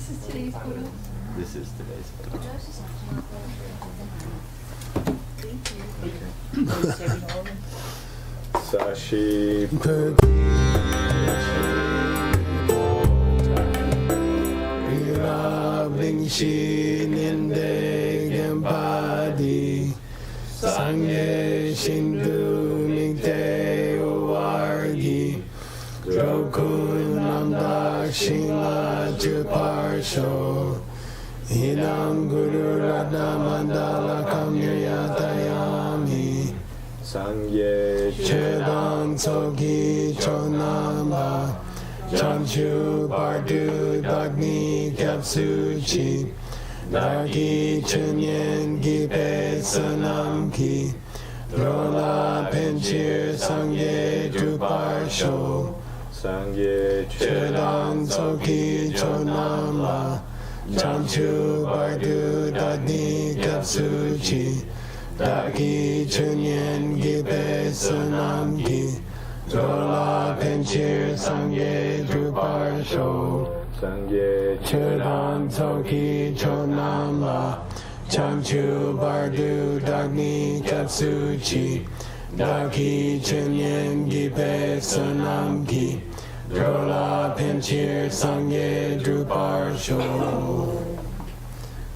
This is today's photo. This is today's photo. Sashi Shi Ninde Gempadi Sangye Shindu Mingte Uwargi Drokun Namdak Shingla Juparsho Hinam Guru Radha Mandala Kamyatayami Sangye Chedang Tsoki Chonamba Chanchu Bardu Dagni Kapsuchi Dagi Chunyen Gipe Sanam Ki Rola Penchir Sangye Druparsho Sangye Chedang Tsoki Chonamba Chanchu Bardu Dagni Kapsuchi Dagi Chunyen Gipe Sanam Ki Zola Penchir Sangye Druparsho Sangye Chudang Tsoki Chonamba Chanchu Bardu Dagni Kapsuchi Daki Chunyen Gipe Sanamki Zola Penchir Sangye Druparsho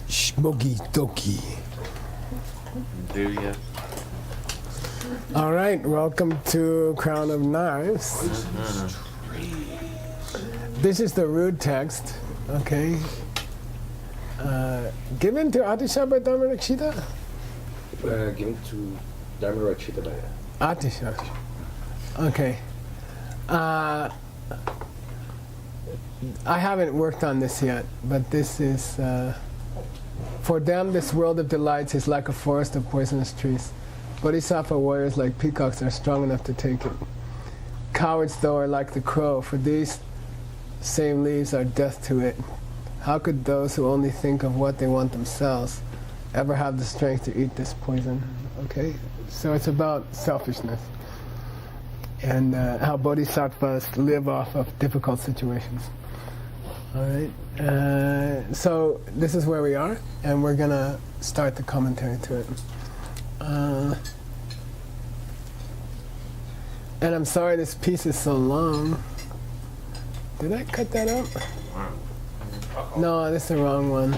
Shmogi Toki. All right, welcome to Crown of Knives. This is the root text, okay? Given to Atisha by Dharma Rakshita? Given to Dharma Rakshita by Atisha. Okay. I haven't worked on this yet, but this is, for them this world of delights is like a forest of poisonous trees. Bodhisattva warriors like peacocks are strong enough to take it. Cowards, though, are like the crow, for these same leaves are death to it. How could those who only think of what they want themselves ever have the strength to eat this poison? Okay? So it's about selfishness and how bodhisattvas live off of difficult situations. All right? So this is where we are, and we're going to start the commentary to it. And I'm sorry this piece is so long. Did I cut that up? No, this is the wrong one.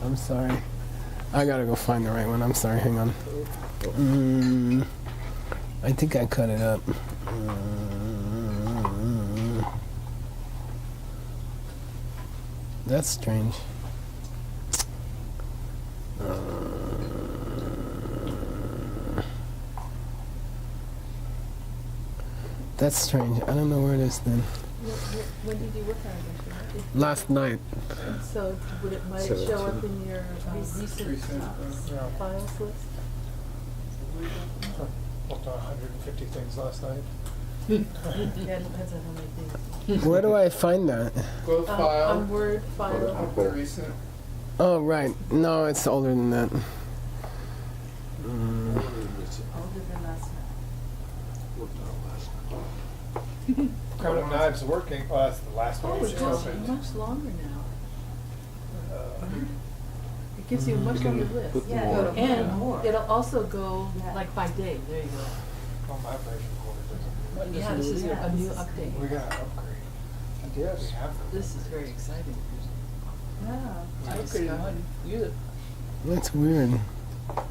I'm sorry. I gotta go find the right one. I'm sorry, hang on. I think I cut it up. That's strange. That's strange. I don't know where it is then. When did you work on it? Last night. So might it show up in your recent files list? Worked on 150 things last night. Yeah, it depends on how many things. Where do I find that? Growth file. On Word file. More recent. Oh, right. No, it's older than that. Older than last night. Crown of Knives working. Well, that's the last one. Oh, Which it is goes open. much longer now. It gives you a much longer list. more. And it'll also go like by day. There you go. Oh, my version doesn't. Yeah, this is a new update. We got an upgrade. Yes. We have them. This is very exciting. Yeah. I Nice upgraded stuff. mine. Use it. That's weird. I better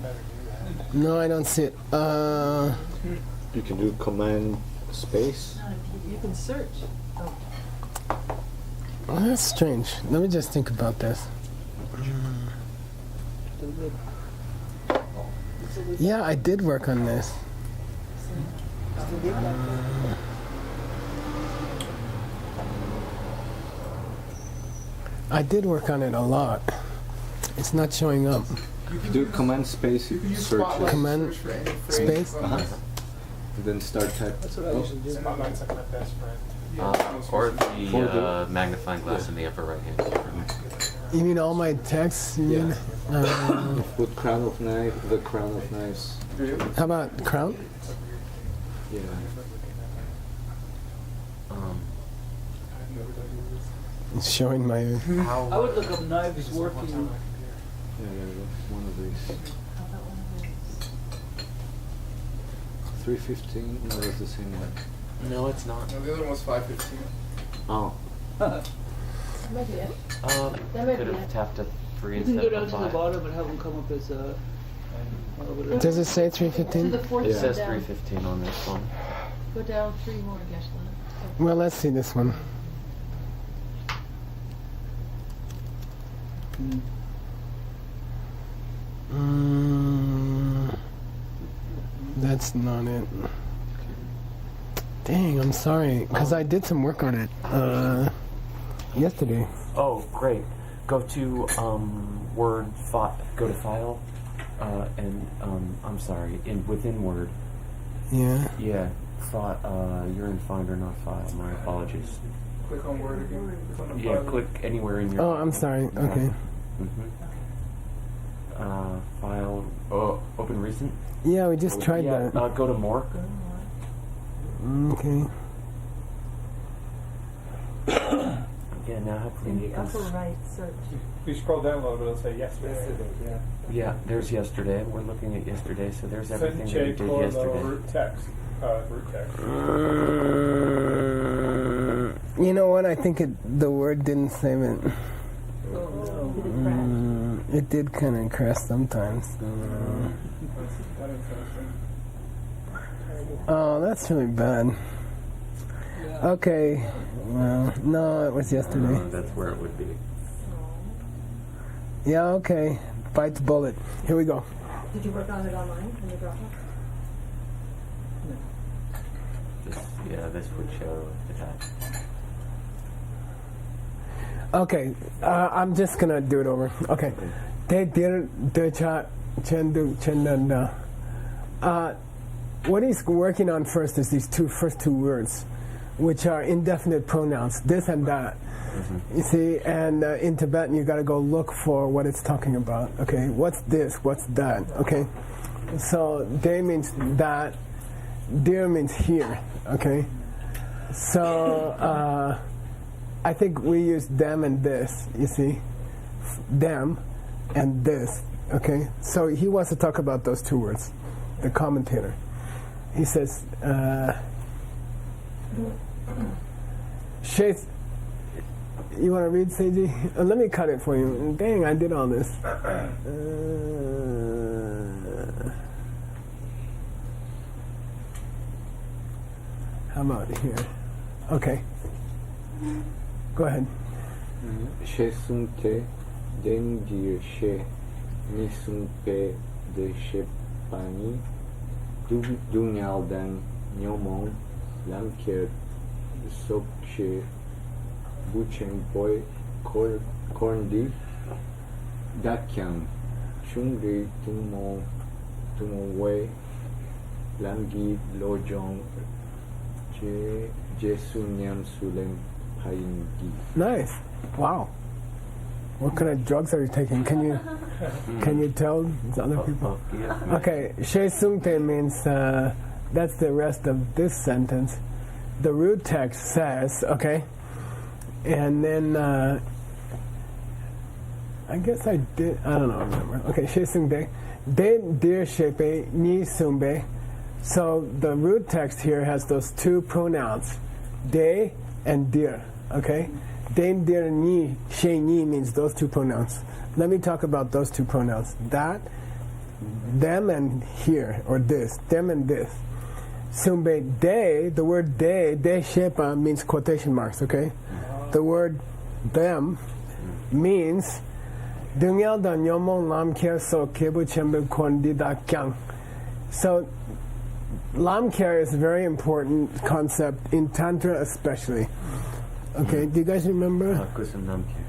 do that. No, I don't see it. You can do command space. You can search. Oh. Oh, that's strange. Let me just think about this. Yeah, I did work on this. I did work on it a lot. It's not showing up. You can do command space, You can use search Spotlight it, Command search for any phrase. space? and then start type. That's what I usually do. Spotlight's like my best friend. Or For the magnifying glass in the upper right hand corner. You mean all my texts? You mean? Put crown of knife, the crown of knives. How about crown? Yeah. It's showing my. How, I would look up knives working. Yeah, that's one of these. How about one of those? 315. No, that's the same one. No, it's not. No, the other one was 515. Oh. That might be it. That might Could be have it. tapped a 3 You can instead go of down to the 5. bottom and have them come up as whatever. Does it say To 315? the fourth It Yeah. says down. 315 on this one. Go down 3 more, Geshlan. Well, let's see this one. That's not it. Dang, I'm sorry, because I did some work on it yesterday. Oh, great. Go to Word, go to File, and I'm sorry, within Word. Yeah. Yeah, you're in Finder, not File. My apologies. Click on Word again. Click on the Yeah, file. click anywhere in your. Oh, I'm sorry. Okay. File. Open recent. Yeah, we just tried yeah, that. go to More. Okay. Yeah, now hopefully In you the can. upper right search. If you scroll down a little bit, it'll say yesterday. Yeah. Yeah, there's yesterday. We're looking at yesterday, so there's everything that you Check did for the yesterday. root text. Root text. You know what? I think the word didn't save it. Did it crash? It did kind of crash sometimes. That's interesting. Oh, that's really bad. Okay. Well, no, it was yesterday. That's where it would be. Yeah, okay. Bite the bullet. Here we go. Did you work on it online in the Dropbox? This would show the time. Okay, I'm just gonna do it over. Okay. Te dir de cha chendu chendanda. What he's working on first is these first two words, which are indefinite pronouns, this and that. You see, and in Tibetan, you got to go look for what it's talking about. Okay, what's this? What's that? Okay, so de means that, dir means here. Okay, so I think we use them and this. You see, them and this. Okay, so he wants to talk about those two words. The commentator, he says, Shaith. You want to read, Seiji? Let me cut it for you. Dang, I did all this. How about here? Okay. Go ahead. She sumte dendir she ni sumpe de she pani dunyaldan nyomon lamker sok she buchen boy korndi dakyan shungri tumon we lamgi lojong jesunyam sulem payingi. Nice. Wow. What kind of drugs are you taking? Can you tell other people? Okay, She Sungte means that's the rest of this sentence. The root text says, okay, and then I guess I did. I don't know. Remember? Okay, She Sungte, de dir shepe ni sumbe. So the root text here has those two pronouns, de and dir. Okay, de dir ni she ni means those two pronouns. Let me talk about those two pronouns. That, them, and here or this. Them and this. Sumbe de, the word de shepa means quotation marks. Okay, the word them means dungyal dan yomon lam kyer so kebu chembe kondi da kyang. So lam care is a very important concept in Tantra especially. Okay, do you guys remember? Kusum Namkir.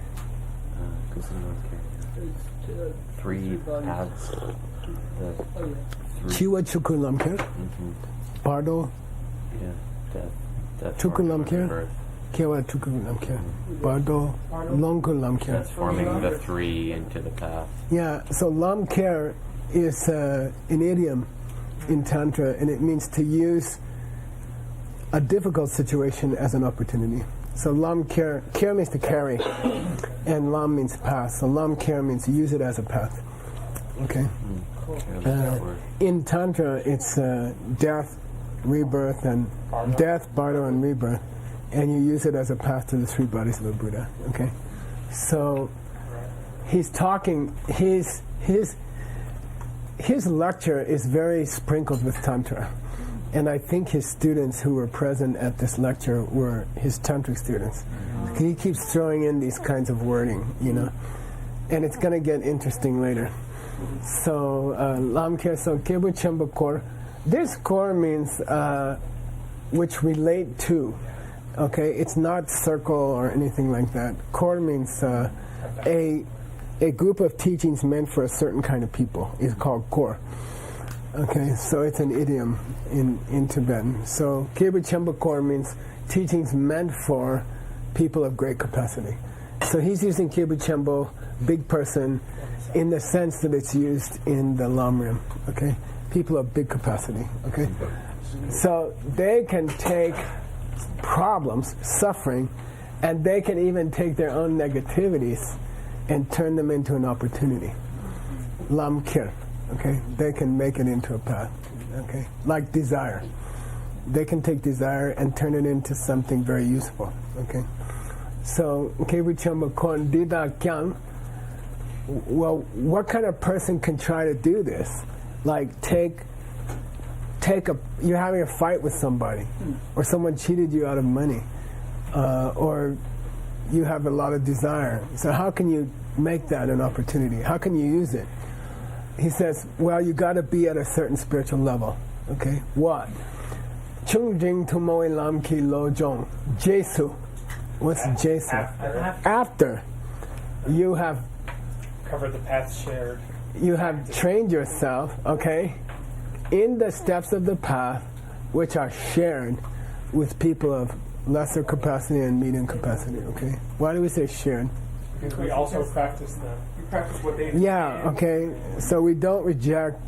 Kusum Namkir. 3 paths. Chiwa Chukun lam care? Bardo? Yeah, death. Chukun lam care? Birth. Kewa Chukun lam care? Bardo? Longkun lam care? Transforming the 3 into the path. Yeah, so lam care is an idiom in Tantra, and it means to use a difficult situation as an opportunity. So lam kir means to carry, and lam means path. So lam kir means use it as a path. Okay. In Tantra, it's death, rebirth, and death, bardo, and rebirth, and you use it as a path to the three bodies of the Buddha. Okay. So he's talking. His lecture is very sprinkled with Tantra. And I think his students who were present at this lecture were his tantric students. He keeps throwing in these kinds of wording, you know, and it's going to get interesting later. So, lam kir, so kebu chemba kor. This kor means which relate to. Okay, it's not circle or anything like that. Kor means a group of teachings meant for a certain kind of people is called kor. Okay, so it's an idiom in Tibetan. So Kebu Chemba Kor means teachings meant for people of great capacity. So he's using Kebu Chembo, big person, in the sense that it's used in the Lamrim. Okay, people of big capacity. Okay, so they can take problems, suffering, and they can even take their own negativities and turn them into an opportunity. Lam kir. Okay, they can make it into a path. Okay, like desire, they can take desire and turn it into something very useful. Okay, so well, what kind of person can try to do this? Like you're having a fight with somebody, or someone cheated you out of money, or you have a lot of desire. So how can you make that an opportunity? How can you use it? He says, well, you got to be at a certain spiritual level. Okay, what? Chung Jing Tumoe Lam Ki Lo Jong. Jesu. What's Jesu? After you have Covered the path shared. You have trained yourself, okay, in the steps of the path, which are shared with people of lesser capacity and medium capacity. Okay, why do we say shared? Because we also practice them. We practice what they do. Yeah, okay. So we don't reject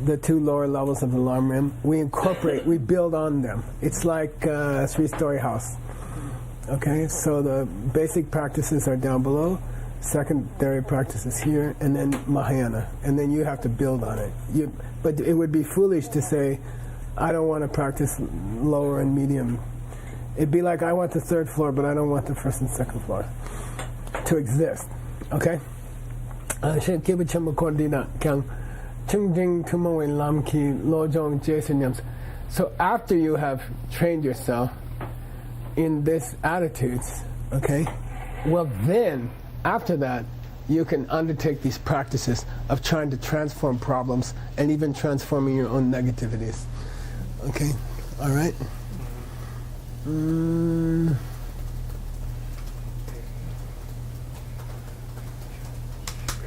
the two lower levels of the Lamrim. We incorporate, we build on them. It's like a three-story house. Okay, so the basic practices are down below, secondary practices here, and then Mahayana. And then you have to build on it. But it would be foolish to say, I don't want to practice lower and medium. It'd be like, I want the third floor, but I don't want the first and second floor to exist. Okay? So after you have trained yourself in these attitudes, okay, well then, after that, you can undertake these practices of trying to transform problems and even transforming your own negativities. Okay? All right?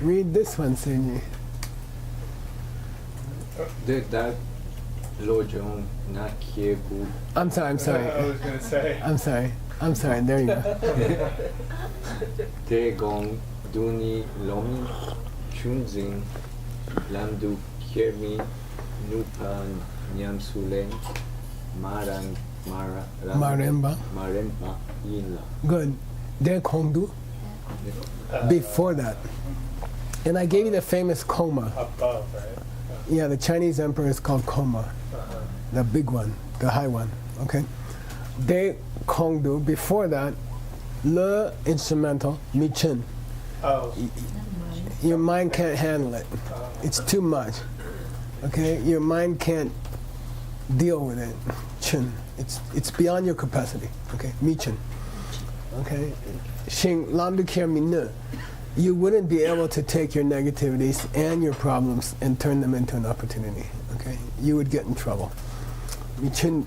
Read this one, Seiji. That Lojong Nakyebu. I'm sorry. I was going to say. I'm sorry, there you go. Tegong Duni Lomi Chunzing Lamdu Kiermi Nupan Nyamsulen Marang Maremba. Yinla. Good. De Kongdu. Before that. And I gave you the famous Koma. Above, right? Yeah, the Chinese emperor is called Koma. The big one, the high one. Okay? De Kongdu. Before that, Le instrumental, Mi Chen. Oh. Your mind can't handle it. It's too much. Okay? Your mind can't deal with it. Chen. It's beyond your capacity. Okay? Mi Chen. Okay? Xing Lam Du Kier Mi Ne. You wouldn't be able to take your negativities and your problems and turn them into an opportunity. Okay? You would get in trouble. Mi Chen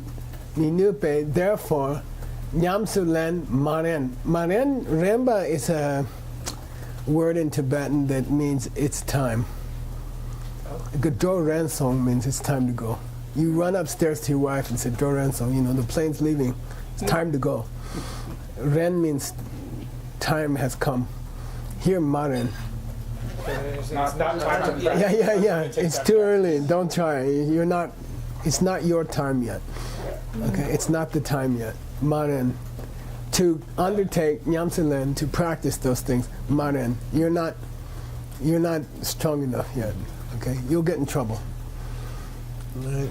Mi Nu Pe. Therefore, Nyamsu Len Maren. Maren Remba is a word in Tibetan that means it's time. Gadro Ransong means it's time to go. You run upstairs to your wife and say, Dro Ransong, the plane's leaving. It's time to go. Ren means time has come. Here, Maren. It's not time to practice. Yeah. It's too early. Don't try. It's not your time yet. Okay, it's not the time yet. Maren, to undertake Nyamsilen, to practice those things, Maren, you're not strong enough yet. Okay, you'll get in trouble. Right.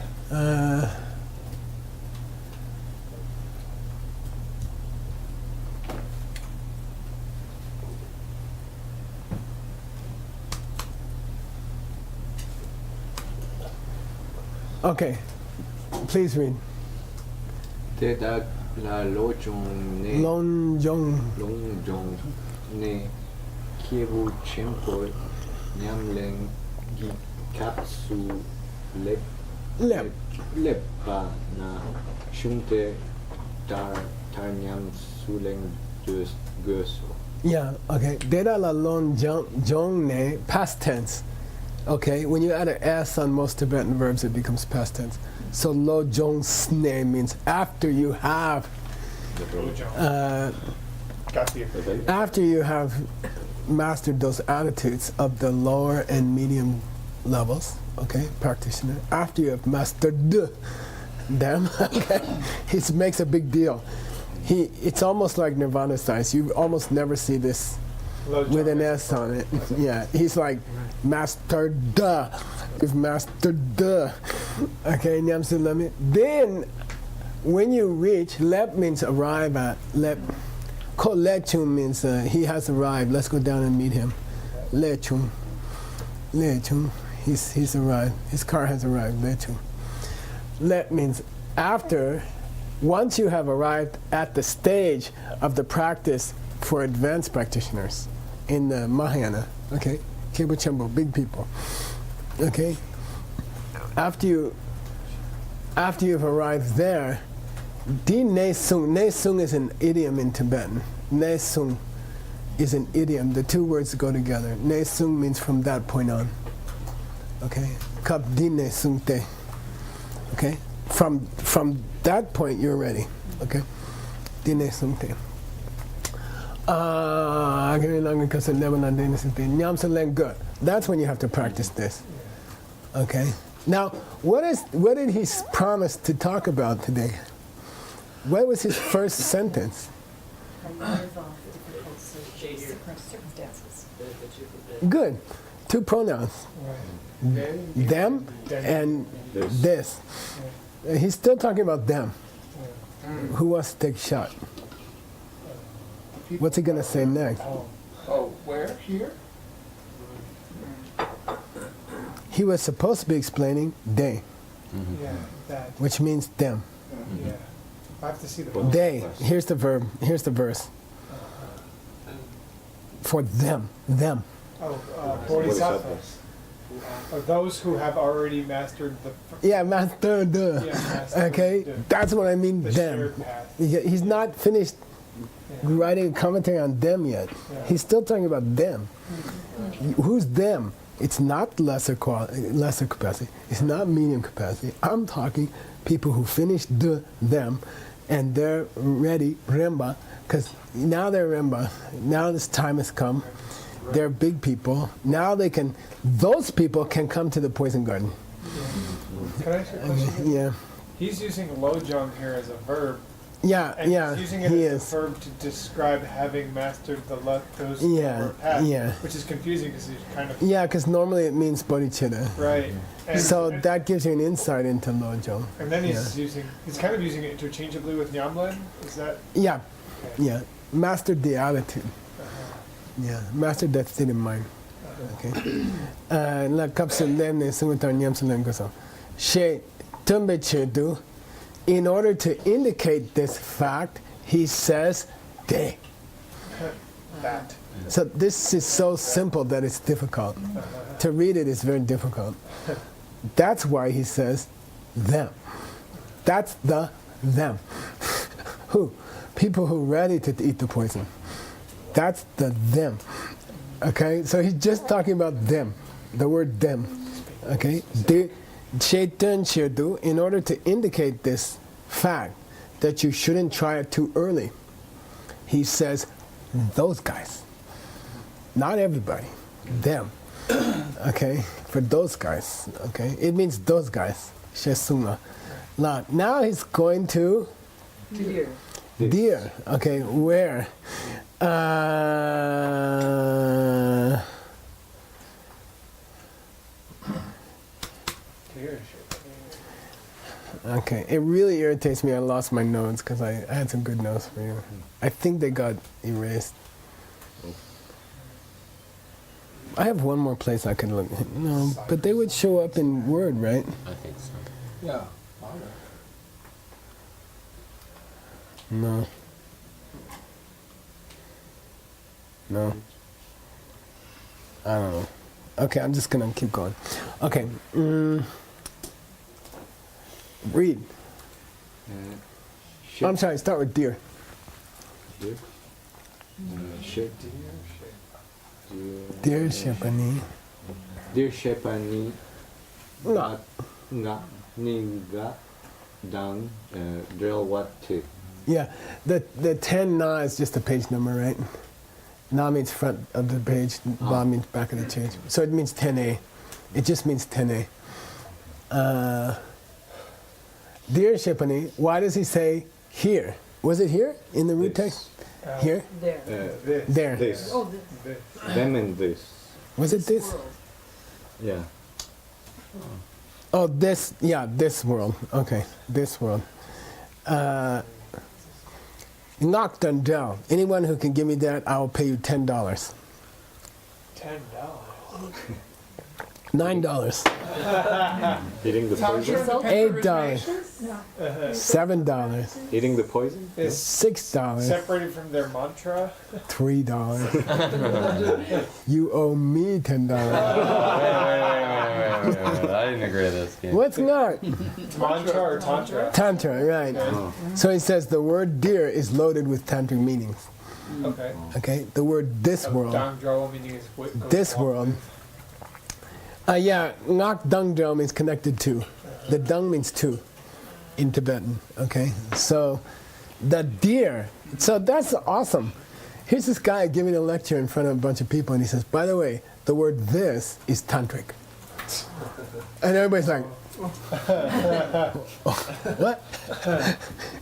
Okay, please read. Tedak la lojong ne Longjong. longjong ne kiebu chempo nyamleng gi kapsu lep Lep. lepa na shunte tar nyam suleng göso. Yeah, okay. Deda la lon jong ne, past tense. Okay, when you add an S on most Tibetan verbs, it becomes past tense. So lo jong sne means after you have, Got the after you have mastered those attitudes of the lower and medium levels, okay, practitioner. After you have mastered them, okay, it makes a big deal. It's almost like Nirvana science. You almost never see this with an S on it. Yeah, he's like mastered. You've mastered. Okay, Nyamsu Lemi. Then, when you reach, lep means arrive at. Lep. Ko lechum means he has arrived. Let's go down and meet him. Lechum. Lechum. He's arrived. His car has arrived. Lechum. Lep means after. Once you have arrived at the stage of the practice for advanced practitioners in the Mahayana, okay, Kebu Chembo, big people, okay, after you've arrived there, di ne sung is an idiom in Tibetan. Ne sung is an idiom. The two words go together. Ne sung means from that point on. Okay, kap di ne sung te. Okay, from that point you're ready. Okay, di ne sung te. Good. That's when you have to practice this. Okay. Now, what did he promise to talk about today? What was his first sentence? Circumstances. Good. Two pronouns. Them and this. He's still talking about them. Who wants to take a shot? What's he going to say next? Oh, where? Here? He was supposed to be explaining they, Yeah, that. which means them. Yeah. I have to see the They. Here's the verb. Here's the verse. For them. Them. Bodhisattvas. Those who have already mastered the Yeah, master. mastered Okay, that's what I mean. the Them. shared path. He's not finished writing a commentary on them yet. Yeah. He's still talking about them. Who's them? It's not lesser capacity. It's not medium capacity. I'm talking people who finished them, and they're ready, Remba, because now they're Remba. Now this time has come. They're big people. Now those people can come to the poison garden. Can I ask you a question? Yeah. He's using lojong here as a verb, Yeah, and yeah, he's using it he as is. a verb to describe having mastered those Yeah, lower paths, yeah. which is confusing because he's kind of Yeah, because normally it means bodhicitta. right. And, So and, that gives you an insight into Lojong. and then he's kind of using it interchangeably with Nyamlen. Is that Yeah, yeah. Master the attitude. Yeah, master that state of mind. Okay. La kapsul lemne sungutar nyamsulen goso. She tumbe chedu. In order to indicate this fact, he says they. that? So this is so simple that it's difficult. To read it is very difficult. That's why he says them. That's the them. Who? People who are ready to eat the poison. That's the them. Okay? So he's just talking about them. The word them. Okay? Shaitan Shirdu, in order to indicate this fact that you shouldn't try it too early, he says those guys. Not everybody. Them. Okay? For those guys. Okay? It means those guys. Shesuma. Now he's going to This. Deer. Okay, where? Deer shit. Okay, it really irritates me. I lost my notes because I had some good notes for you. I think they got erased. I have one more place I could look. No, but they would show up in Word, right? I think so. Yeah. No. No. I don't know. Okay, I'm just gonna keep going. Okay. Read. Ship. I'm sorry. Start with deer. Deer. Ship. Deer Shepani. Deer Shepani. No. Nga. Ninga. Dang. Drill what tip. Yeah, the 10 na is just a page number, right? Na means front of the page, ba means back of the page. So it means 10A. It just means 10A. Dear Shipani, why does he say here? Was it here in the root text? Here? There. This. There. This. Oh, this. Them and this. Was it this? World. Yeah. Oh, this, yeah, this world. Okay, this world. Knocked on down. Anyone who can give me that, I will pay you $10. $10. $9. Eating the poison. $8. $7. Eating the poison. Is $6. separated from their mantra. $3. You owe me $10. Wait. I didn't agree to this game. What's not? Mantra or tantra? Tantra, right. So he says the word deer is loaded with tantric meanings. Okay. Okay? The word this world. Dang draw meaning is what goes This along world. with- Yeah, Ngak Dung Dro means connected to. The Dung means to in Tibetan. Okay? So the deer. So that's awesome. Here's this guy giving a lecture in front of a bunch of people, and he says, by the way, the word this is tantric. And everybody's like, what?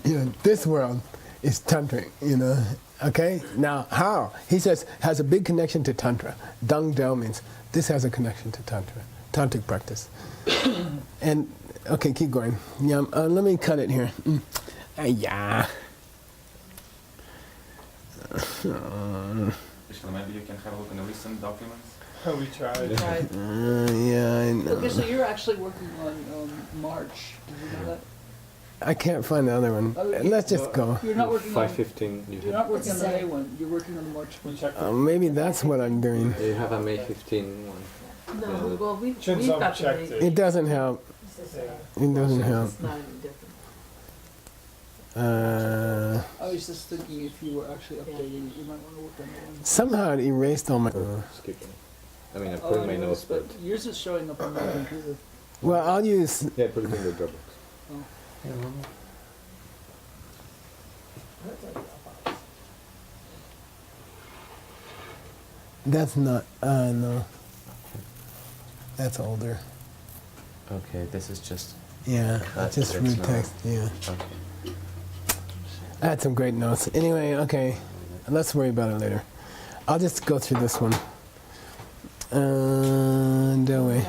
You know, this world is tantric, you know. Okay? Now, how? He says, has a big connection to Tantra. Dung Dao means this has a connection to Tantra, tantric practice. And, okay, keep going. Yeah, let me cut it here. Yeah. Maybe you can have a look in the recent documents. We tried. Right. Yeah, I know. Okay, so you're actually working on March. Did you know that? I can't find the other one. Let's just go. You're not working on. 5:15. You're not working on the May one. You're working on the March one. Maybe that's what I'm doing. You have a May 15 one. No, well, we've Shinzo got the checked name. it. It doesn't help. Yeah. It doesn't help. It's not any different. I was just thinking if you were actually updating it, you might want to work on that one. Somehow it erased all my. Skip it. I mean, I put in my notes, but yours is showing up on my computer. Well, I'll use. yeah, I put it in the Dropbox. That's not. No. That's older. Okay, this is just. Yeah, That's just it's root not- text. Yeah. Okay. I had some great notes. Anyway, okay. Let's worry about it later. I'll just go through this one. That way.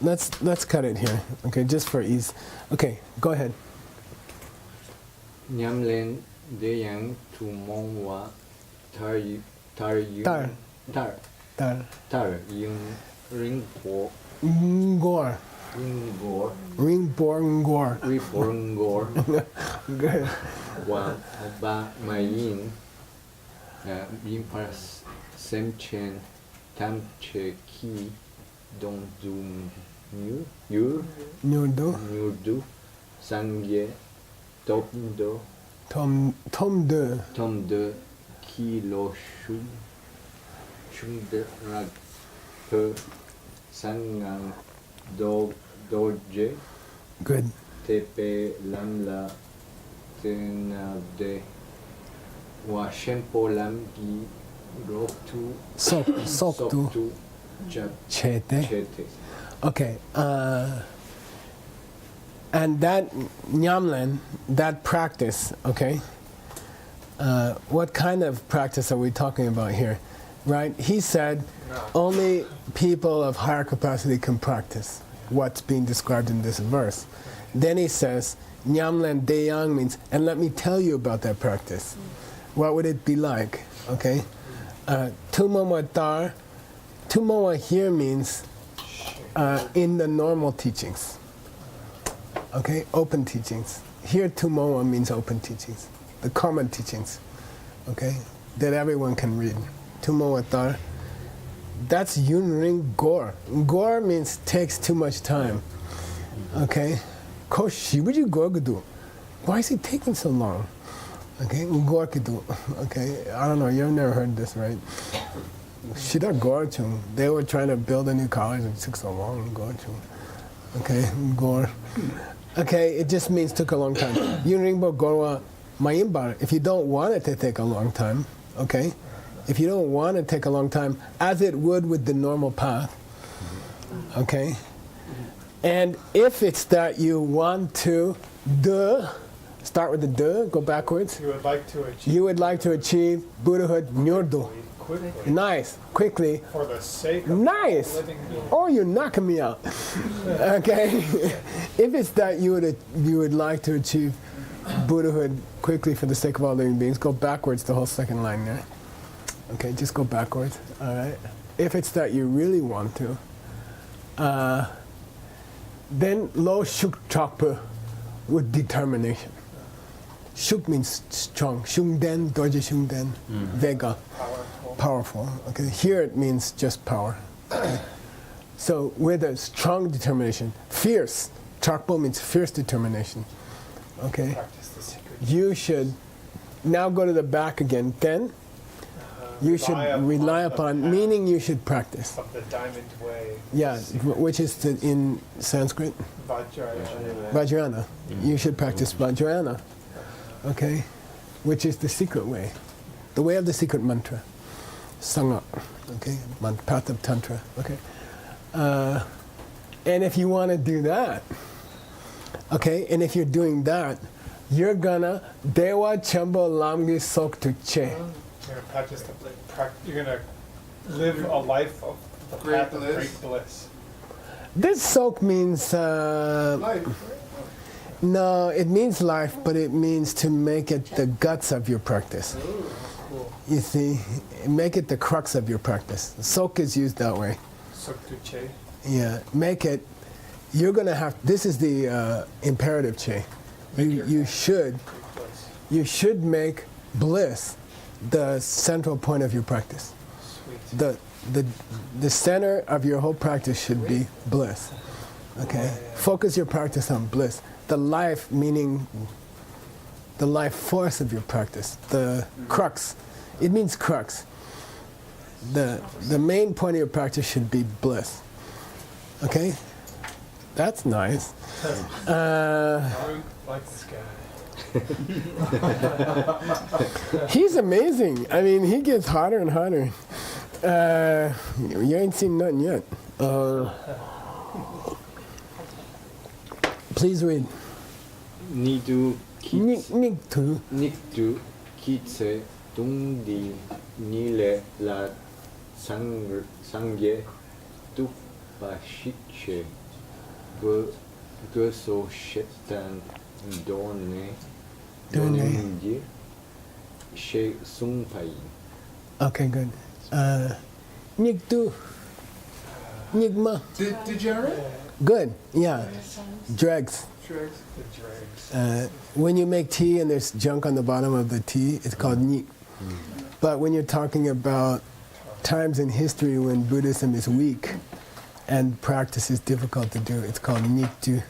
Let's cut it here. Okay, just for ease. Okay, go ahead. Nhắm lên để yang tu mong wa tar yung Tar. Tar. tar yung ring po Ngor. ring gor Ring bor ngor. ri porn gor Good. wa ba mayin bin pas sem chen tam che ki dong zum nyu yu Nyodo. nyu du sang ye top do Tom de. tom de ki lo shum shum de rag pe sang ngang do je Good. tepe lam la tena de wa shempo lam gi 록투 속두 chete. 체테. Okay. And that nyamlen, that practice, okay? What kind of practice are we talking about here? Right? He said only people of higher capacity can practice what's being described in this verse. Then he says, nyamlen deyang means, and let me tell you about that practice. What would it be like? Okay? Tumawa tar, tumawa here means in the normal teachings. Okay? Open teachings. Here tumawa means open teachings. The common teachings. Okay? That everyone can read. Tumawa tar. That's yunring gor. Gor means takes too much time. Okay? Koshibuji gorgudu. Why is it taking so long? Okay? Gorkudu. Okay? I don't know, you've never heard this, right? Shida gorchung. They were trying to build a new college and it took so long. Gorchung. Okay? Gor. Okay, it just means took a long time. Yunringbo gorwa mayimbar. If you don't want it to take a long time, okay? If you don't want to take a long time, as it would with the normal path, okay? And if it's that you want to start with the go backwards. You would like to achieve. You would like to achieve Buddhahood nyurdu. Quickly. Nice, quickly. For the sake of Nice. living beings. Oh, you're knocking me out. Okay? If it's that you would like to achieve Buddhahood quickly for the sake of all living beings, go backwards the whole second line there. Okay, just go backwards. All right. If it's that you really want to, then lo shuk chakpa with determination. Shuk means strong. Shungden, doji shungden, vega, powerful. Okay, here it means just power. Okay. So with a strong determination, fierce. Chakpa means fierce determination. Okay, Practice the secret. you should now go to the back again. Then you should rely upon, the meaning you should practice. path of the diamond way. Yeah, which is in Sanskrit, Vajrayana. Vajrayana. You should practice Vajrayana, okay? Which is the secret way, the way of the secret mantra, Sangha, okay? Path of Tantra, okay? And if you want to do that, okay, and if you're doing that, you're gonna Dewa Chambo Lamgi Sok Tu Che. You're gonna practice you're gonna live a life of the path of great bliss. This sok means, no, it means life, but it means to make it the guts of your practice. You see, make it the crux of your practice. Sok is used that way. Soktuche. Yeah, make it, you're going to have, this is the imperative che. You should make bliss the central point of your practice. Sweet. The center of your whole practice should be bliss. Okay? Focus your practice on bliss. The life, meaning the life force of your practice. The crux. It means crux. The main point of your practice should be bliss. Okay? That's nice. I like this guy. He's amazing. I mean, he gets hotter and hotter. You ain't seen nothing yet. Please read. 니두 Niktu. 닉두 기체 둥디 니레 라 상게 뚝바시체 그소 셰탄 돈네 돈인지 셰 숭파이. Okay, good. Niktu. Nigma. Degenerate? Good. Yeah. Dregs. The dregs. When you make tea and there's junk on the bottom of the tea, it's called nik. But when you're talking about times in history when Buddhism is weak and practice is difficult to do, it's called niktu.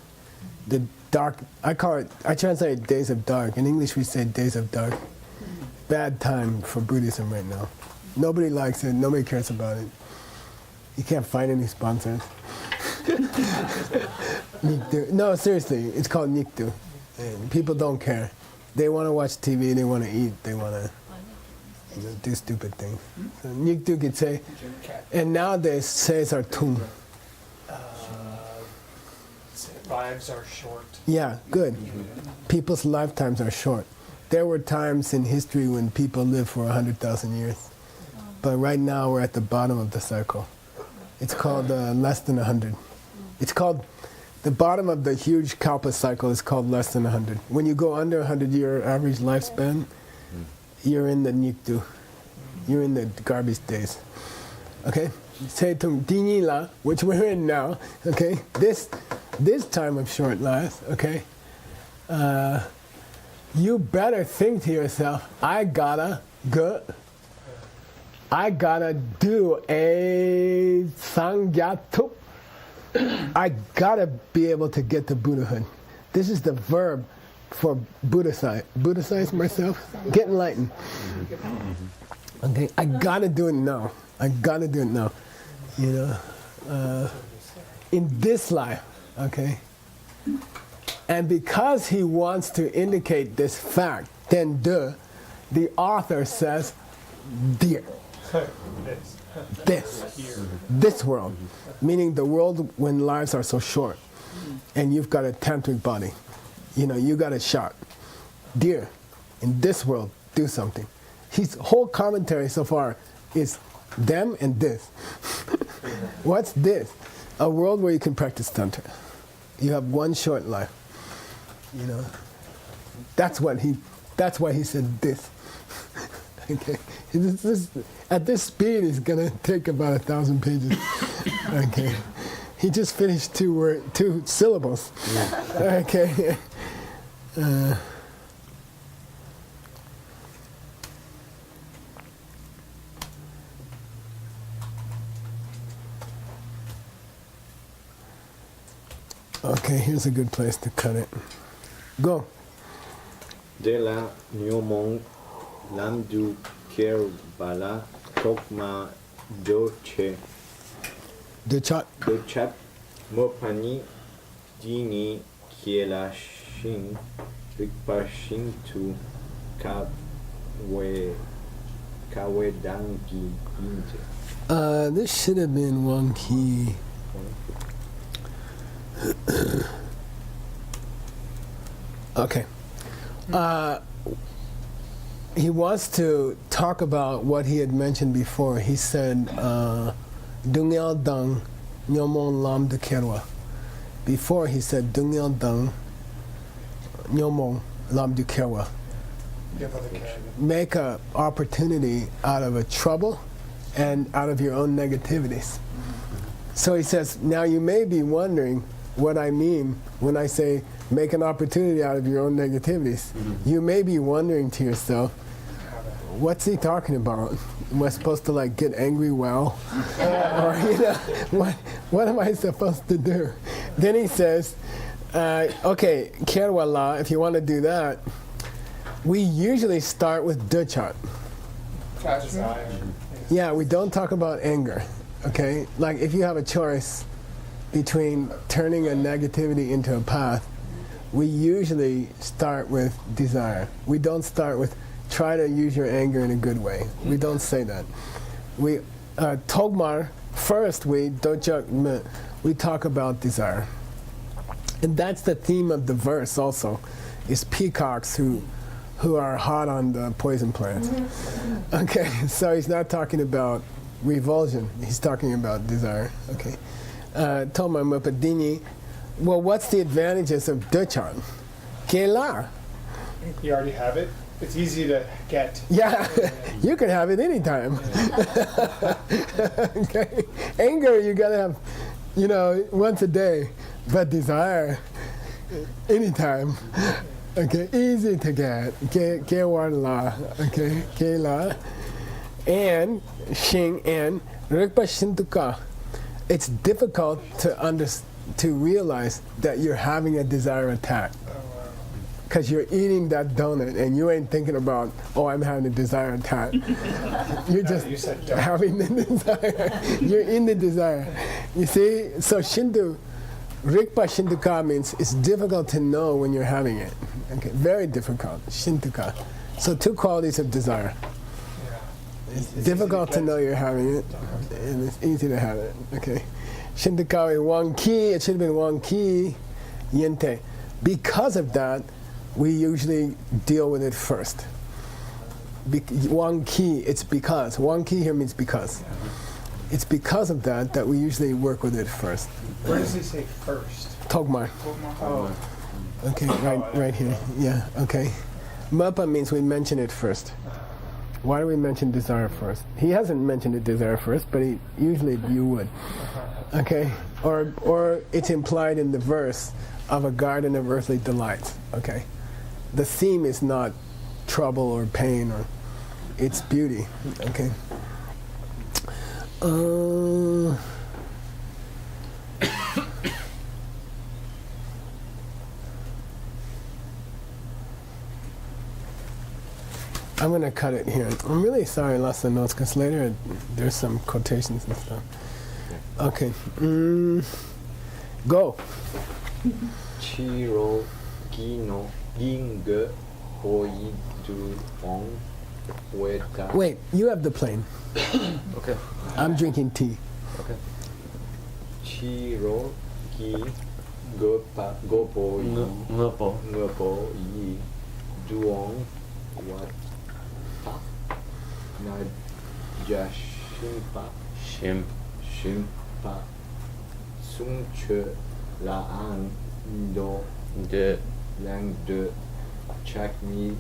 The dark, I translate it days of dark. In English we say days of dark. Bad time for Buddhism right now. Nobody likes it, nobody cares about it. You can't find any sponsors. Niktu. No, seriously, it's called niktu. And people don't care. They want to watch TV, they want to eat, they want to, do stupid things. So Nikdu could say, and nowadays says are tum. Lives are short. Yeah, good. People's lifetimes are short. There were times in history when people lived for 100,000 years. But right now we're at the bottom of the cycle. It's called less than 100. It's called, the bottom of the huge Kalpa cycle is called less than 100. When you go under 100-year average lifespan, you're in the Nikdu. You're in the garbage days. Okay? Say to Dinila, which we're in now, okay? This time of short life, okay? You better think to yourself, I gotta do a sangyatup. I gotta be able to get to Buddhahood. This is the verb for Buddhacize. Buddhacize myself? Get enlightened. Okay, I gotta do it now. I gotta do it now. You know, in this life, okay? And because he wants to indicate this fact, then the author says, dear. This world, meaning the world when lives are so short, and you've got a tantric body, you know, you got a shot. Dear, in this world, do something. His whole commentary so far is them and this. What's this? A world where you can practice tantra. You have one short life. You know, that's why he said this. Okay, at this speed, it's gonna take about 1,000 pages. Okay, he just finished two syllables. Okay. Okay, here's a good place to cut it. Go. De la Nyomong Lam du Ker Bala Tokma Doche Dochat. Mopani Dini Kiela Shin Rikpashin tu Kawedangi Inte. This should have been one key. Okay. He wants to talk about what he had mentioned before. He said, Dungyal Dang Nyomon Lam de Kerwa. Before he said, Dungyal Dang Nyomon Lam de Kerwa. Make an opportunity out of a trouble and out of your own negativities. So he says, now you may be wondering what I mean when I say make an opportunity out of your own negativities. You may be wondering to yourself, what's he talking about? Am I supposed to like get angry well? Or you know, what am I supposed to do? Then he says, okay, Kerwala, if you want to do that, we usually start with Duchat. Yeah, we don't talk about anger. Okay, like if you have a choice between turning a negativity into a path, we usually start with desire. We don't start with try to use your anger in a good way. We don't say that. We Togmar first we talk about desire, and that's the theme of the verse also, is peacocks who are hot on the poison plants. Okay, so he's not talking about revulsion, he's talking about desire. Okay. Toma Mupadini, well, what's the advantages of Duchan? Kela. You already have it. It's easy to get. Yeah, you can have it anytime. Okay. Anger, you gotta have, you know, once a day, but desire, anytime. Okay, easy to get. Ke-wan-la, okay, Kela. And Shing and Rikpa Shintuka. It's difficult to realize that you're having a desire attack. Because you're eating that donut and you ain't thinking about, oh, I'm having a desire attack. You're just having the desire. You're in the desire. You see? So Shintu, Rikpa Shintuka means it's difficult to know when you're having it. Okay, very difficult. Shintuka. So two qualities of desire. It's difficult to know you're having it, and it's easy to have it. Okay. Shintakawi Wang Ki, it should have been Wang Ki Yente. Because of that, we usually deal with it first. Wang Ki, it's because. Wang Ki here means because. It's because of that that we usually work with it first. Where does he say first? Togmar. Oh. Okay, right here. Yeah, okay. Mapa means we mention it first. Why do we mention desire first? He hasn't mentioned the desire first, but usually you would. Okay? Or it's implied in the verse of a garden of earthly delights. Okay? The theme is not trouble or pain, or it's beauty. Okay? I'm going to cut it here. I'm really sorry I lost the notes because later there's some quotations and stuff. Okay. Go. Chiro Gino Ginge Hoi Du Ong Weta. Wait, you have the plane. Okay. I'm drinking tea. Okay. Chiro Gi Gopa Gopo Ngopo. Ngopo Yi Duong Wat Na Jashimpa Shim. Shimpa Sung Che La An Do De. Lang De Chak Ming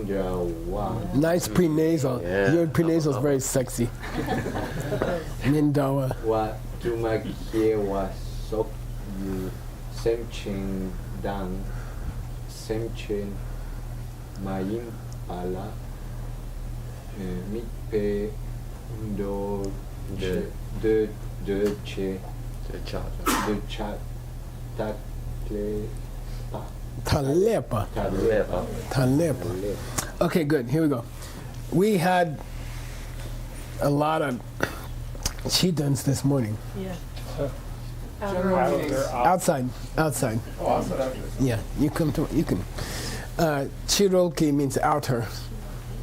Ja Wa Nice prenasal. Yeah. Your prenasal is very sexy. Mindawa. Wa Tuma Kie Wa Sok Yu Sem Chen Dan Sem Chen Mayin Pala Mikpe Do De. De Che De cha. De Chat Tak Tle Pa Talepa. Lepa. Talepa. Okay, good. Here we go. We had a lot of chitans this morning. Yeah. They're Outside. Oh, that's what I was. Yeah, you can. Chiroki means outer.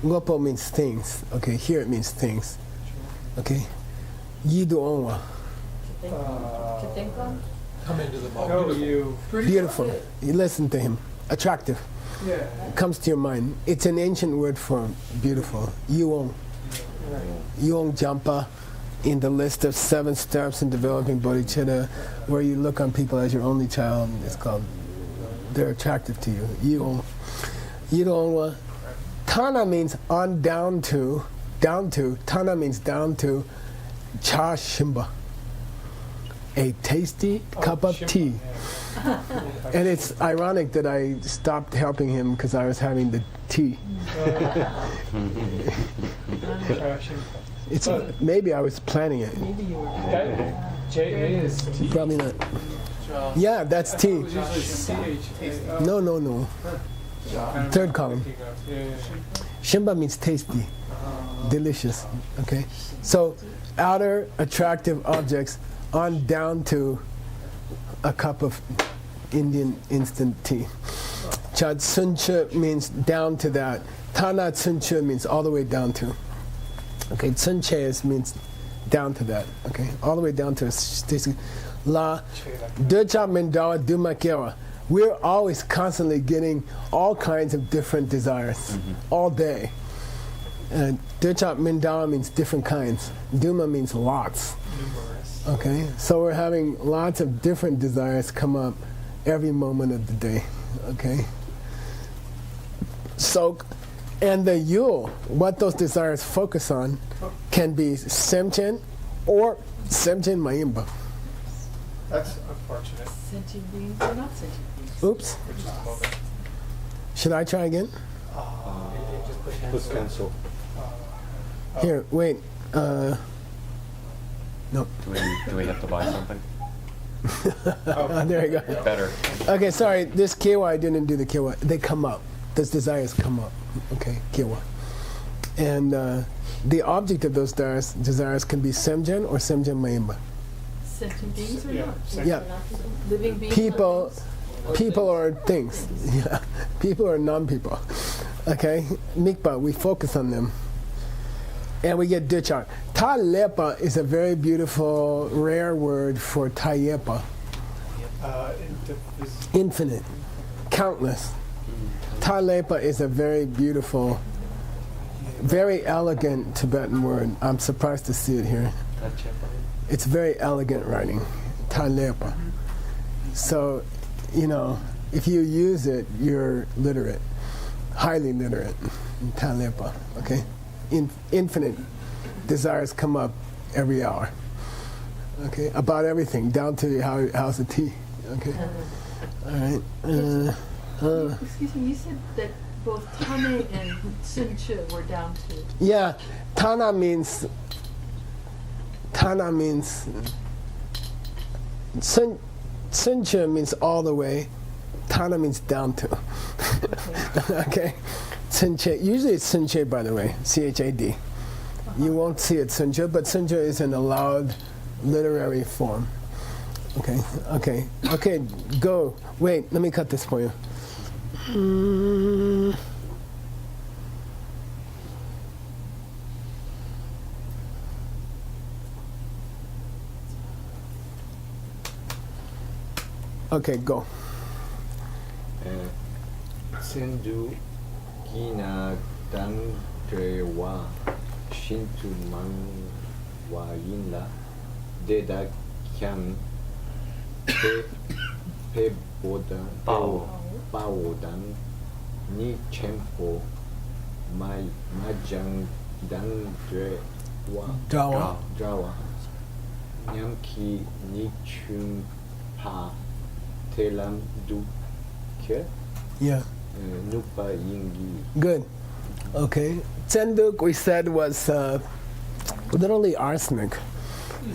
Ngopo means things. Okay, here it means things. Okay. Yidu onwa. To think on? No, you. Beautiful. You listen to him. Attractive. Yeah. It comes to your mind. It's an ancient word for beautiful. Yuong. Yuong Jampa in the list of 7 steps in developing bodhicitta, where you look on people as your only child. It's called, they're attractive to you. Yuong. Yuongwa. Tana means on down to. Tana means down to. Cha Shimba. A tasty cup of tea. And it's ironic that I stopped helping him because I was having the tea. It's maybe I was planning it. Maybe you were. J.A. is T. Probably not. Yeah, that's tea. It was usually C.H.A. No. Third column. Shimba means tasty, delicious. Okay, so outer attractive objects on down to a cup of Indian instant tea. Chad Suncha means down to that. Tana Suncha means all the way down to. Okay, Sunche means down to that. Okay, all the way down to La Decha Mendawa Dumakera. We're always constantly getting all kinds of different desires, all day. And Decha Mendawa means different kinds. Duma means lots. Okay, so we're having lots of different desires come up every moment of the day. Okay, so, and the yul, what those desires focus on, can be semchen or semchen mayimba. That's unfortunate. Sentient beings or not sentient beings? Oops. For just a moment. Should I try again? Push cancel. Here, wait. No. Do we have to buy something? There you go. Better. Okay, sorry. This kiwa, I didn't do the kiwa. They come up. Those desires come up. Okay, kiwa. And the object of those desires can be semjen or semjen mayimba. Sentient beings or Yeah. not? Yeah. Living beings? People or things. Yeah. People or non-people. Okay? Mikpa, we focus on them. And we get duchang. Talepa is a very beautiful, rare word for tayepa. Infinite, countless. Talepa is a very beautiful, very elegant Tibetan word. I'm surprised to see it here. It's very elegant writing, Talepa. So, you know, if you use it, you're literate, highly literate. Talepa, okay? Infinite desires come up every hour. Okay, about everything, down to how's the tea. Okay, all right. Excuse me, you said that both Tane and Sunche were down to. Yeah, Tana means Sunche means all the way. Tana means down to. Okay, Sunche. Usually it's Sunche, by the way, Chad. You won't see it Sunche, but Sunche is an allowed literary form. Okay, go. Wait, let me cut this for you. Okay, go. Sendu gina dangrewa shintu man wa yinla deda kyam pe bodan baodan ni chempo mai majang dangrewa drawa nyamki ni chum pa telam du ke Yeah. nupa yingi. Good. Okay. Tsenduk, we said, was literally arsenic,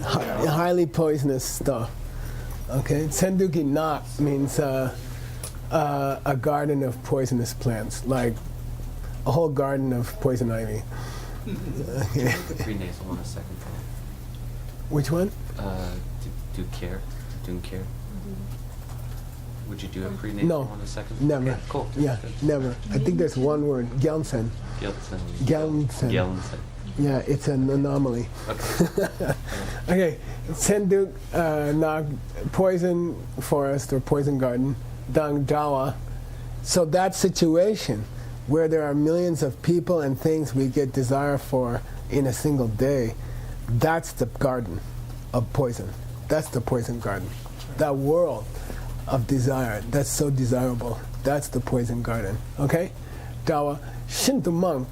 highly poisonous stuff. Okay. Tsenduki na means a garden of poisonous plants, like a whole garden of poison ivy. Okay. Pre-nasal on a second time. Which one? Do care. Would you do a pre-nasal No, on a second? never. Okay, cool. Yeah, never. I think there's one word, Gyaltsen. Gyaltsen. Yeah, it's an anomaly. Okay. Okay, Tsenduk, poison forest or poison garden, Dang Jawa. So that situation where there are millions of people and things we get desire for in a single day, that's the garden of poison. That's the poison garden. That world of desire, that's so desirable. That's the poison garden. Okay? Dawa Shintumang.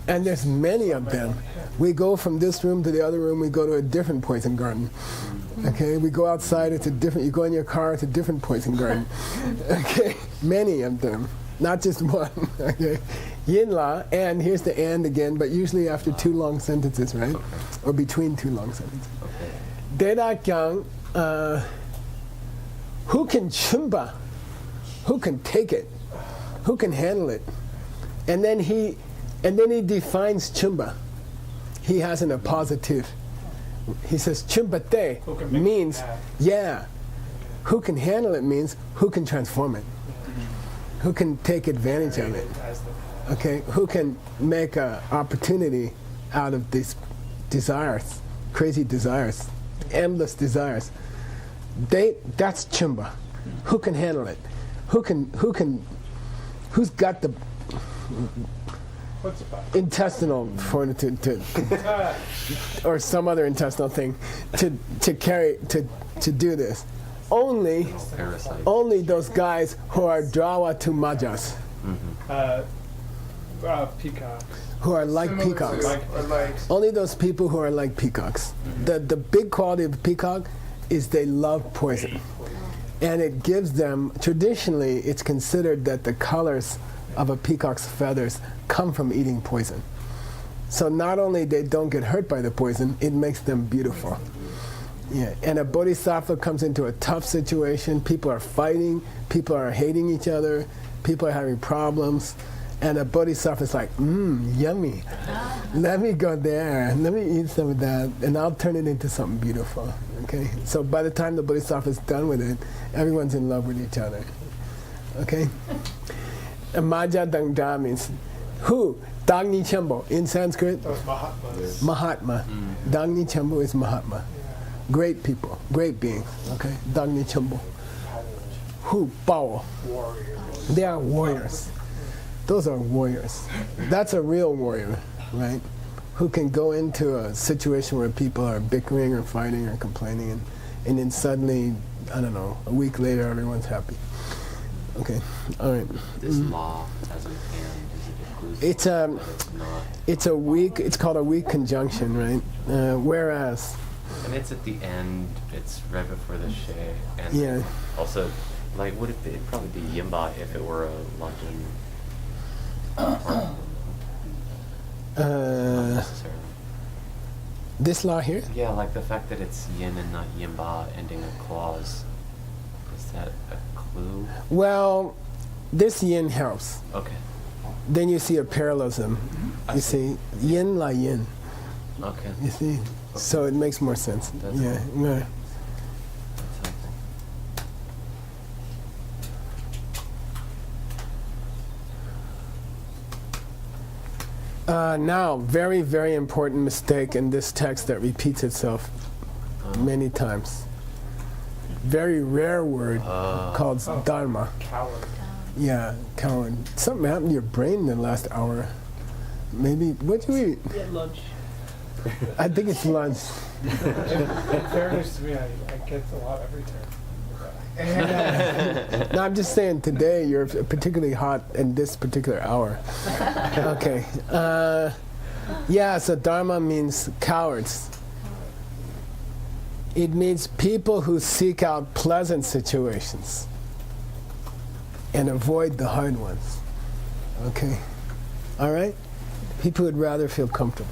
And there's many of them. We go from this room to the other room, we go to a different poison garden. Okay? We go outside, it's a different, you go in your car, it's a different poison garden. Okay? Many of them. Not just one. Okay? Yinla, and here's the and again, but usually after two long sentences, right? Or between two long sentences. Deda Kyang, who can chumba? Who can take it? Who can handle it? And then he defines chumba. He has an appositive. He says chumbate means yeah. Who can handle it means who can transform it. Who can take advantage of it. Okay, who can make an opportunity out of these desires, crazy desires, endless desires. That's chumba. Who can handle it? Who's got the intestinal fortitude to or some other intestinal thing to carry to do this? Only those guys who are drawa to majas. Peacocks. Who are like Similar peacocks. to Only those people who are like peacocks. The big quality of the peacock is they love poison. And it gives them, traditionally, it's considered that the colors of a peacock's feathers come from eating poison. So not only they don't get hurt by the poison, it makes them beautiful. Yeah, and a bodhisattva comes into a tough situation, people are fighting, people are hating each other, people are having problems, and a bodhisattva is like, yummy. Let me go there, let me eat some of that, and I'll turn it into something beautiful. Okay? So by the time the bodhisattva is done with it, everyone's in love with each other. Okay? And Maja Dangda means Who? Dagni Chenpo in Sanskrit. Those Mahatmas. Mahatma. Dagni Chenpo is Mahatma. Great people, great beings. Okay, Dagni Chenpo. Who? Bao. Warrior. They are warriors. Those are warriors. That's a real warrior, right? Who can go into a situation where people are bickering or fighting or complaining, and then suddenly, I don't know, a week later everyone's happy. Okay, all right. This law as an and, is it inclusive? It's Not. it's a weak. It's called a weak conjunction, right? Whereas, And it's at the end, it's right before the she. And yeah, also, like, would it be, it'd probably be yimba if it were a London. Not necessarily. this law here. Yeah, like the fact that it's yin and not yimba ending a clause. Is that a clue? Well, this yin helps. Okay. Then you see a parallelism. I You see yin la yin. Okay. You see, so it makes more sense. That's Yeah, yeah. That's helpful. Now, very, very important mistake in this text that repeats itself many times. Very rare word called dharma. Coward. Yeah, coward. Something happened to your brain in the last hour. Maybe, what'd you eat? Yeah, lunch. I think it's lunch. In fairness to me, I get a lot every turn. No, I'm just saying today you're particularly hot in this particular hour. Okay. Yeah, so dharma means cowards. It means people who seek out pleasant situations and avoid the hard ones. Okay? All right? People would rather feel comfortable.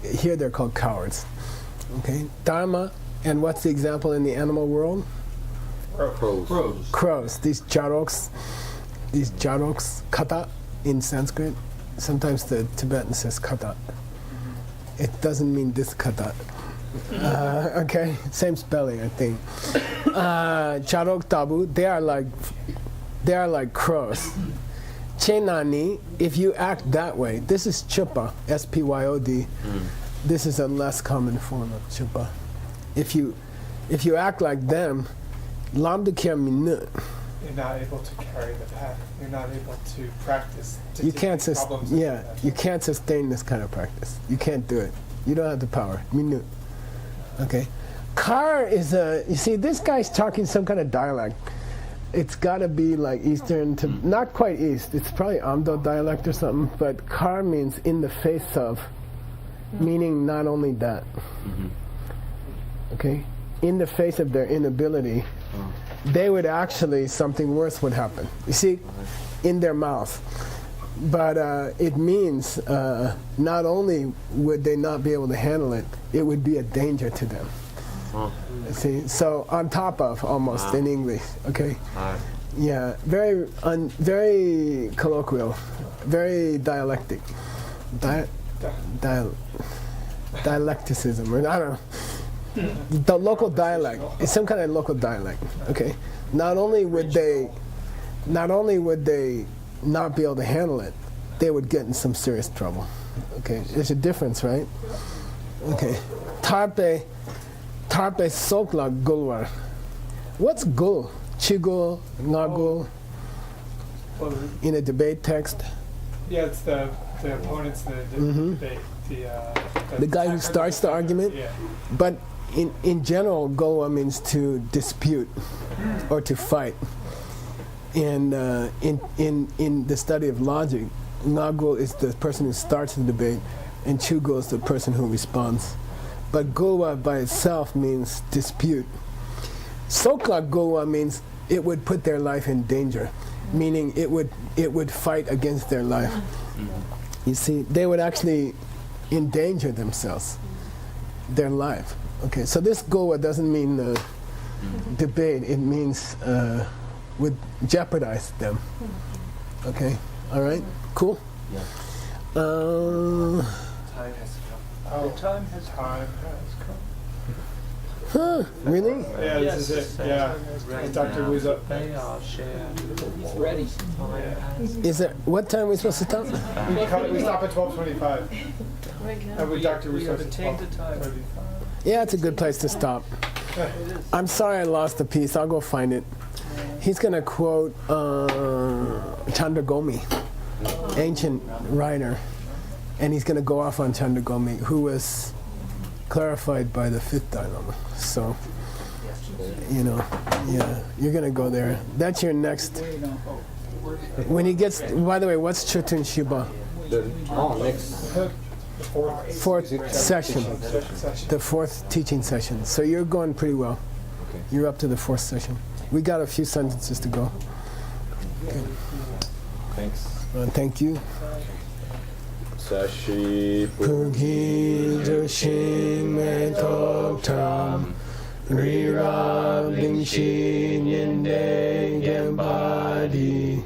Here they're called cowards. Okay? Dharma, and what's the example in the animal world? Crows. Crows. These jaroks, kata in Sanskrit. Sometimes the Tibetan says kata. It doesn't mean this kata. Okay, same spelling, I think. Charok tabu, they are like crows. Chenani, if you act that way, this is chupa, S-P-Y-O-D. This is a less common form of chupa. If you act like them, lamdukir minut. You're not able to carry the path. You're not able to practice. You can't you can't sustain this kind of practice. You can't do it. You don't have the power. Minut. Okay. Kar is you see, this guy's talking some kind of dialect. It's got to be like Eastern to, not quite East. It's probably Amdo dialect or something, but kar means in the face of, meaning not only that. Okay? In the face of their inability, they would actually, something worse would happen. You see, in their mouth. But it means not only would they not be able to handle it, it would be a danger to them. See, so on top of almost in English, okay? Yeah, very colloquial, very dialectic, dialecticism, or I don't know. The local dialect, it's some kind of local dialect, okay? Not only would they not be able to handle it, they would get in some serious trouble. Okay, there's a difference, right? Okay, tarpe sokla gulwar. What's gul? Chigul, ngagul? In a debate text. Yeah, it's the opponents, the debate, The guy who starts the argument. Yeah. But in general, goa means to dispute or to fight. And in the study of logic, ngagul is the person who starts the debate, and chugul is the person who responds. But goa by itself means dispute. Sokla goa means it would put their life in danger, meaning it would fight against their life. You see, they would actually endanger themselves, their life. Okay, so this goa doesn't mean debate, it means would jeopardize them. Okay, all right, cool. Yeah. Time has come. The time has come. Huh? Really? Yeah, this is it. Yeah. And Dr. Wu's up next. He's ready. Is it? What time are we supposed to stop? We stop at 12:25. Right now. And with Dr. Wu We have starts to at take the time. 12:35. Yeah, it's a good place to stop. I'm sorry I lost the piece. I'll go find it. He's going to quote Chandragomi, ancient writer, and he's going to go off on Chandragomi, who was clarified by the fifth Dalai Lama. So, you know, yeah, you're going to go there. That's your next. When he gets, by the way, what's Chutun Shiba? Next. The fourth Fourth session, session. the fourth teaching session. So you're going pretty well. Okay. You're up to the fourth session. We got a few sentences to go. Thanks. Thank you. Sashi Pugi Jushin Me Tok Tam Rira Bing Shin Yende Gembadi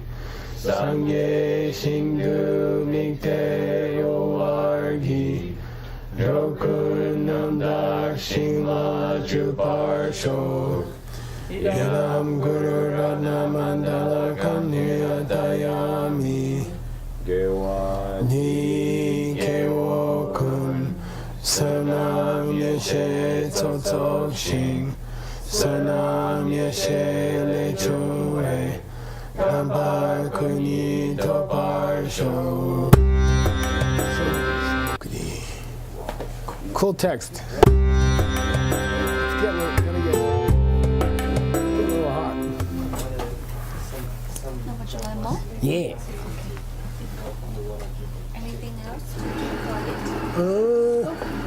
Sangye Shingu Mikte Yowargi Rokun Namdak Shingla Chuparsho Yanam Guru Ratna Mandala Kamniya Dayami Gewa Ni Kewo Kun Sanam Yeshe Tsotsok Shing Sanam Yeshe Lechue Nampa Kuni Toparsho. Cool text. It's gonna get a little hot. How much am I more? Yeah.